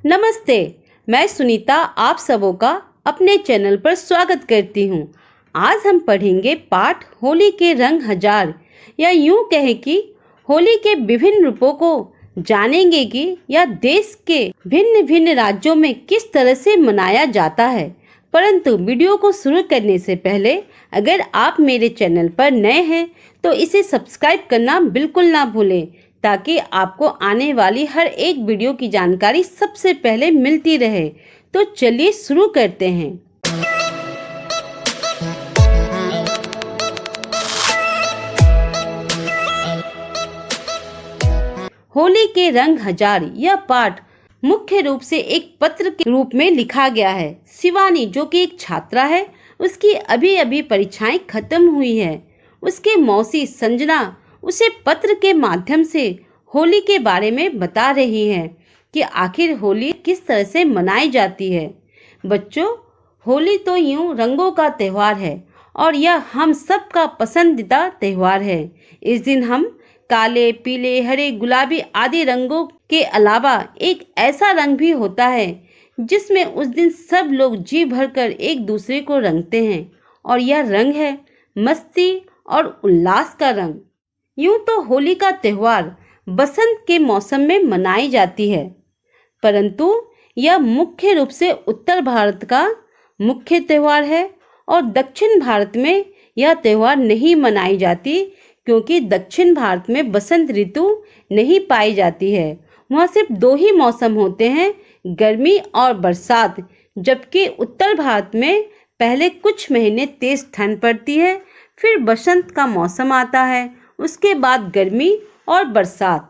नमस्ते, मैं सुनीता आप सबों का अपने चैनल पर स्वागत करती हूँ। आज हम पढ़ेंगे पाठ होली के रंग हजार, या यूँ कहें कि होली के विभिन्न रूपों को जानेंगे कि यह देश के भिन्न भिन्न राज्यों में किस तरह से मनाया जाता है। परंतु वीडियो को शुरू करने से पहले अगर आप मेरे चैनल पर नए हैं तो इसे सब्सक्राइब करना बिल्कुल ना भूलें, ताकि आपको आने वाली हर एक वीडियो की जानकारी सबसे पहले मिलती रहे। तो चलिए शुरू करते हैं। होली के रंग हजार यह पाठ मुख्य रूप से एक पत्र के रूप में लिखा गया है। शिवानी जो कि एक छात्रा है, उसकी अभी अभी परीक्षाएं खत्म हुई है। उसके मौसी संजना उसे पत्र के माध्यम से होली के बारे में बता रही है कि आखिर होली किस तरह से मनाई जाती है। बच्चों, होली तो यूं रंगों का त्यौहार है और यह हम सब का पसंदीदा त्यौहार है। इस दिन हम काले, पीले, हरे, गुलाबी आदि रंगों के अलावा एक ऐसा रंग भी होता है जिसमें उस दिन सब लोग जी भरकर एक दूसरे को रंगते हैं, और यह रंग है मस्ती और उल्लास का रंग। यूं तो होली का त्यौहार बसंत के मौसम में मनाई जाती है, परंतु यह मुख्य रूप से उत्तर भारत का मुख्य त्यौहार है और दक्षिण भारत में यह त्यौहार नहीं मनाई जाती, क्योंकि दक्षिण भारत में बसंत ऋतु नहीं पाई जाती है। वहाँ सिर्फ दो ही मौसम होते हैं, गर्मी और बरसात, जबकि उत्तर भारत में पहले कुछ महीने तेज ठंड पड़ती है, फिर बसंत का मौसम आता है, उसके बाद गर्मी और बरसात।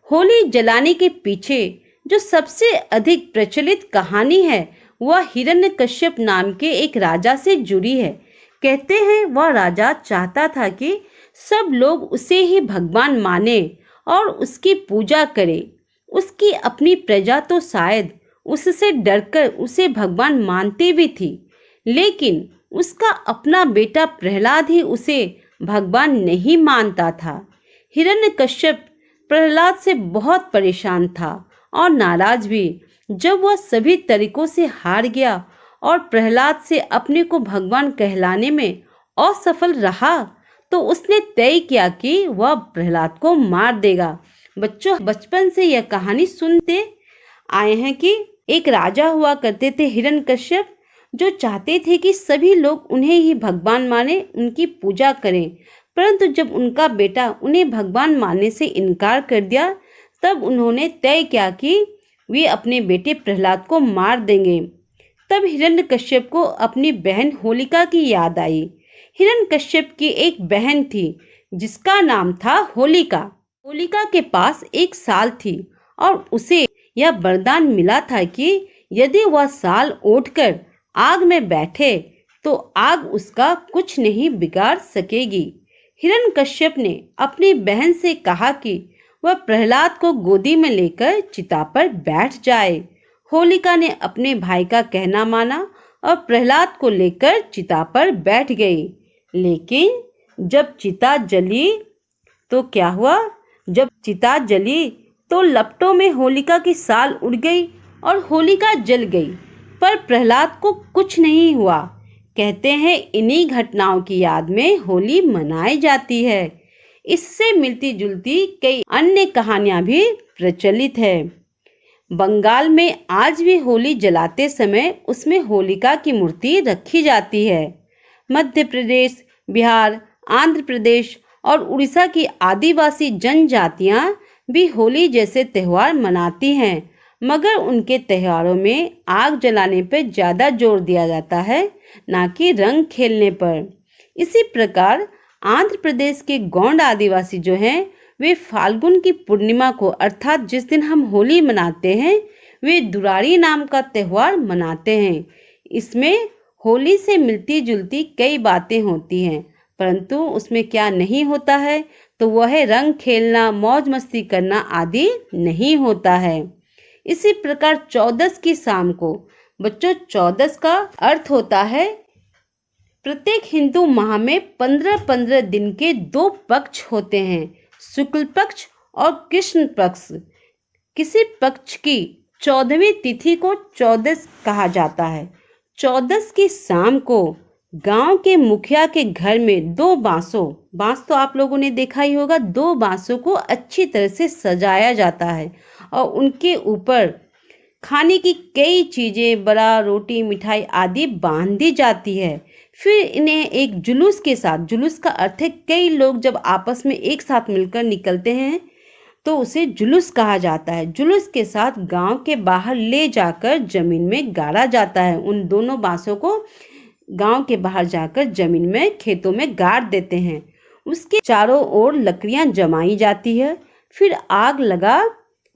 होली जलाने के पीछे जो सबसे अधिक प्रचलित कहानी है वह हिरण्यकश्यप नाम के एक राजा से जुड़ी है। कहते हैं वह राजा चाहता था कि सब लोग उसे ही भगवान माने और उसकी पूजा करें। उसकी अपनी प्रजा तो शायद उससे डरकर उसे भगवान मानती भी थी, लेकिन उसका अपना बेटा प्रहलाद ही उसे भगवान नहीं मानता था। हिरण्यकश्यप प्रहलाद से बहुत परेशान था और नाराज भी। जब वह सभी तरीकों से हार गया और प्रहलाद से अपने को भगवान कहलाने में असफल रहा, तो उसने तय किया कि वह प्रहलाद को मार देगा। बच्चों, बचपन से यह कहानी सुनते आए हैं कि एक राजा हुआ करते थे हिरण्यकश्यप, जो चाहते थे कि सभी लोग उन्हें ही भगवान माने, उनकी पूजा करें। परंतु जब उनका बेटा उन्हें भगवान मानने से इनकार कर दिया, तब उन्होंने तय किया कि वे अपने बेटे प्रहलाद को मार देंगे। तब हिरण्यकश्यप को अपनी बहन होलिका की याद आई। हिरण्यकश्यप की एक बहन थी जिसका नाम था होलिका। होलिका के पास एक साल थी और उसे यह वरदान मिला था कि यदि वह साल ओढ़कर आग में बैठे तो आग उसका कुछ नहीं बिगाड़ सकेगी। हिरण्यकश्यप ने अपनी बहन से कहा कि वह प्रहलाद को गोदी में लेकर चिता पर बैठ जाए। होलिका ने अपने भाई का कहना माना और प्रहलाद को लेकर चिता पर बैठ गई। लेकिन जब चिता जली तो क्या हुआ? जब चिता जली तो लपटों में होलिका की साल उड़ गई और होलिका जल गई, पर प्रहलाद को कुछ नहीं हुआ। कहते हैं इन्हीं घटनाओं की याद में होली मनाई जाती है। इससे मिलती जुलती कई अन्य कहानियां भी प्रचलित है। बंगाल में आज भी होली जलाते समय उसमें होलिका की मूर्ति रखी जाती है। मध्य प्रदेश, बिहार, आंध्र प्रदेश और उड़ीसा की आदिवासी जनजातियां भी होली जैसे त्यौहार मनाती हैं, मगर उनके त्योहारों में आग जलाने पर ज़्यादा जोर दिया जाता है, ना कि रंग खेलने पर। इसी प्रकार आंध्र प्रदेश के गोंड आदिवासी जो हैं, वे फाल्गुन की पूर्णिमा को, अर्थात जिस दिन हम होली मनाते हैं, वे दुरारी नाम का त्यौहार मनाते हैं। इसमें होली से मिलती जुलती कई बातें होती हैं, परंतु उसमें क्या नहीं होता है तो वह है रंग खेलना, मौज मस्ती करना आदि नहीं होता है। इसी प्रकार चौदस की शाम को, बच्चों, चौदस का अर्थ होता है प्रत्येक हिंदू माह में 15-15 दिन के 2 पक्ष होते हैं, शुक्ल पक्ष और कृष्ण पक्ष। किसी पक्ष की 14वीं तिथि को चौदस कहा जाता है। चौदस की शाम को गांव के मुखिया के घर में बांस तो आप लोगों ने देखा ही होगा, 2 बांसों को अच्छी तरह से सजाया जाता है और उनके ऊपर खाने की कई चीज़ें, बड़ा, रोटी, मिठाई आदि बांध दी जाती है। फिर इन्हें एक जुलूस के साथ, जुलूस का अर्थ है कई लोग जब आपस में एक साथ मिलकर निकलते हैं तो उसे जुलूस कहा जाता है। जुलूस के साथ गांव के बाहर ले जाकर जमीन में गाड़ा जाता है। उन दोनों बांसों को गांव के बाहर जाकर जमीन में, खेतों में गाड़ देते हैं। उसके चारों ओर लकड़ियां जमाई जाती है, फिर आग लगा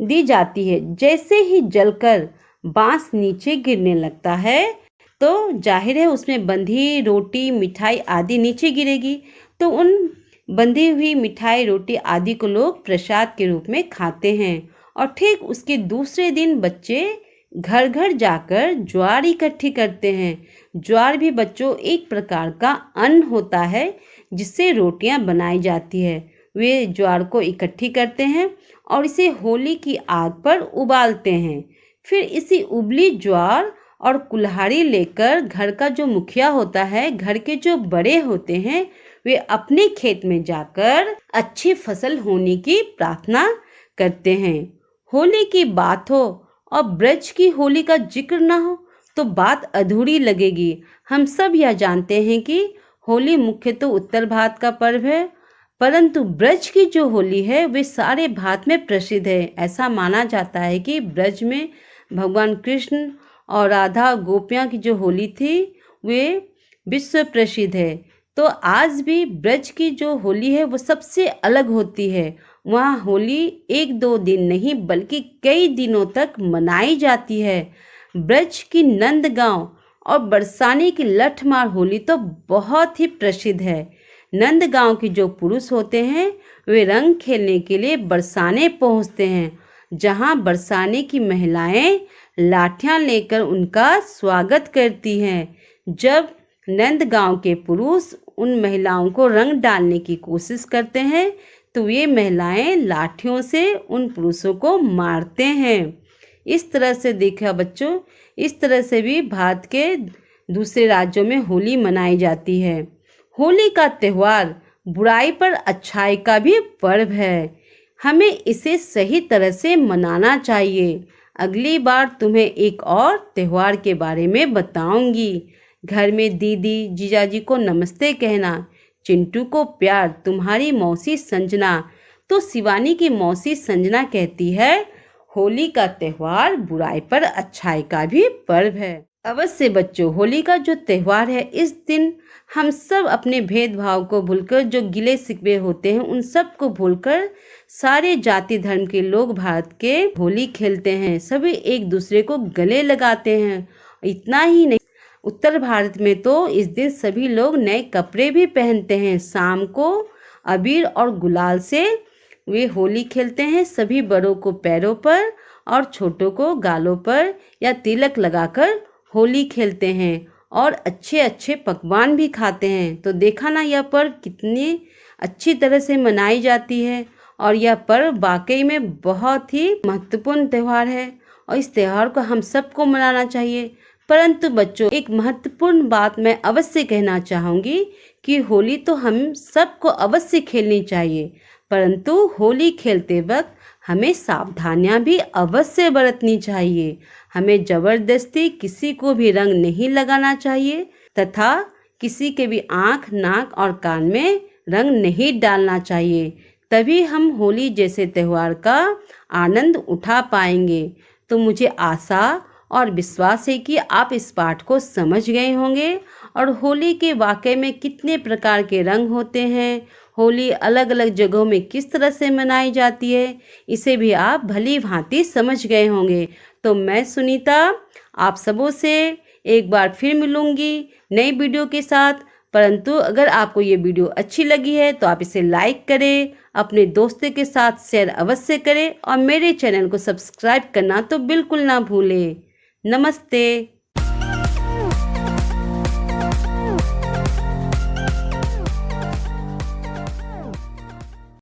दी जाती है। जैसे ही जलकर बांस नीचे गिरने लगता है तो जाहिर है उसमें बंधी रोटी, मिठाई आदि नीचे गिरेगी। तो उन बंधी हुई मिठाई, रोटी आदि को लोग प्रसाद के रूप में खाते हैं। और ठीक उसके दूसरे दिन बच्चे घर घर जाकर ज्वार इकट्ठी करते हैं। ज्वार भी बच्चों एक प्रकार का अन्न होता है जिससे रोटियां बनाई जाती है। वे ज्वार को इकट्ठी करते हैं और इसे होली की आग पर उबालते हैं। फिर इसी उबली ज्वार और कुल्हाड़ी लेकर घर का जो मुखिया होता है, घर के जो बड़े होते हैं, वे अपने खेत में जाकर अच्छी फसल होने की प्रार्थना करते हैं। होली की बात हो और ब्रज की होली का जिक्र ना हो तो बात अधूरी लगेगी। हम सब यह जानते हैं कि होली मुख्यतः उत्तर भारत का पर्व है, परंतु ब्रज की जो होली है वे सारे भारत में प्रसिद्ध है। ऐसा माना जाता है कि ब्रज में भगवान कृष्ण और राधा गोपियाँ की जो होली थी वे विश्व प्रसिद्ध है। तो आज भी ब्रज की जो होली है वो सबसे अलग होती है। वहाँ होली 1-2 दिन नहीं बल्कि कई दिनों तक मनाई जाती है। ब्रज की नंदगांव और बरसाने की लठमार होली तो बहुत ही प्रसिद्ध है। नंदगांव के जो पुरुष होते हैं वे रंग खेलने के लिए बरसाने पहुँचते हैं, जहाँ बरसाने की महिलाएं लाठियाँ लेकर उनका स्वागत करती हैं। जब नंदगांव के पुरुष उन महिलाओं को रंग डालने की कोशिश करते हैं तो ये महिलाएं लाठियों से उन पुरुषों को मारते हैं। इस तरह से देखा बच्चों, इस तरह से भी भारत के दूसरे राज्यों में होली मनाई जाती है। होली का त्यौहार बुराई पर अच्छाई का भी पर्व है। हमें इसे सही तरह से मनाना चाहिए। अगली बार तुम्हें एक और त्यौहार के बारे में बताऊंगी। घर में दीदी जीजाजी को नमस्ते कहना, चिंटू को प्यार, तुम्हारी मौसी संजना। तो शिवानी की मौसी संजना कहती है होली का त्यौहार बुराई पर अच्छाई का भी पर्व है। अवश्य बच्चों, होली का जो त्यौहार है इस दिन हम सब अपने भेदभाव को भूलकर, जो गिले शिकवे होते हैं उन सब को भूलकर सारे जाति धर्म के लोग भारत के होली खेलते हैं। सभी एक दूसरे को गले लगाते हैं। इतना ही नहीं, उत्तर भारत में तो इस दिन सभी लोग नए कपड़े भी पहनते हैं। शाम को अबीर और गुलाल से वे होली खेलते हैं। सभी बड़ों को पैरों पर और छोटों को गालों पर या तिलक लगाकर होली खेलते हैं और अच्छे अच्छे पकवान भी खाते हैं। तो देखा ना यह पर्व कितनी अच्छी तरह से मनाई जाती है और यह पर्व वाकई में बहुत ही महत्वपूर्ण त्यौहार है और इस त्यौहार को हम सबको मनाना चाहिए। परंतु बच्चों, एक महत्वपूर्ण बात मैं अवश्य कहना चाहूँगी कि होली तो हम सबको अवश्य खेलनी चाहिए, परंतु होली खेलते वक्त हमें सावधानियां भी अवश्य बरतनी चाहिए। हमें जबरदस्ती किसी को भी रंग नहीं लगाना चाहिए तथा किसी के भी आँख, नाक और कान में रंग नहीं डालना चाहिए। तभी हम होली जैसे त्यौहार का आनंद उठा पाएंगे। तो मुझे आशा और विश्वास है कि आप इस पाठ को समझ गए होंगे और होली के वाकई में कितने प्रकार के रंग होते हैं, होली अलग अलग जगहों में किस तरह से मनाई जाती है, इसे भी आप भली भांति समझ गए होंगे। तो मैं सुनीता आप सबों से एक बार फिर मिलूंगी नई वीडियो के साथ। परंतु अगर आपको ये वीडियो अच्छी लगी है तो आप इसे लाइक करें, अपने दोस्तों के साथ शेयर अवश्य करें और मेरे चैनल को सब्सक्राइब करना तो बिल्कुल ना भूलें। नमस्ते।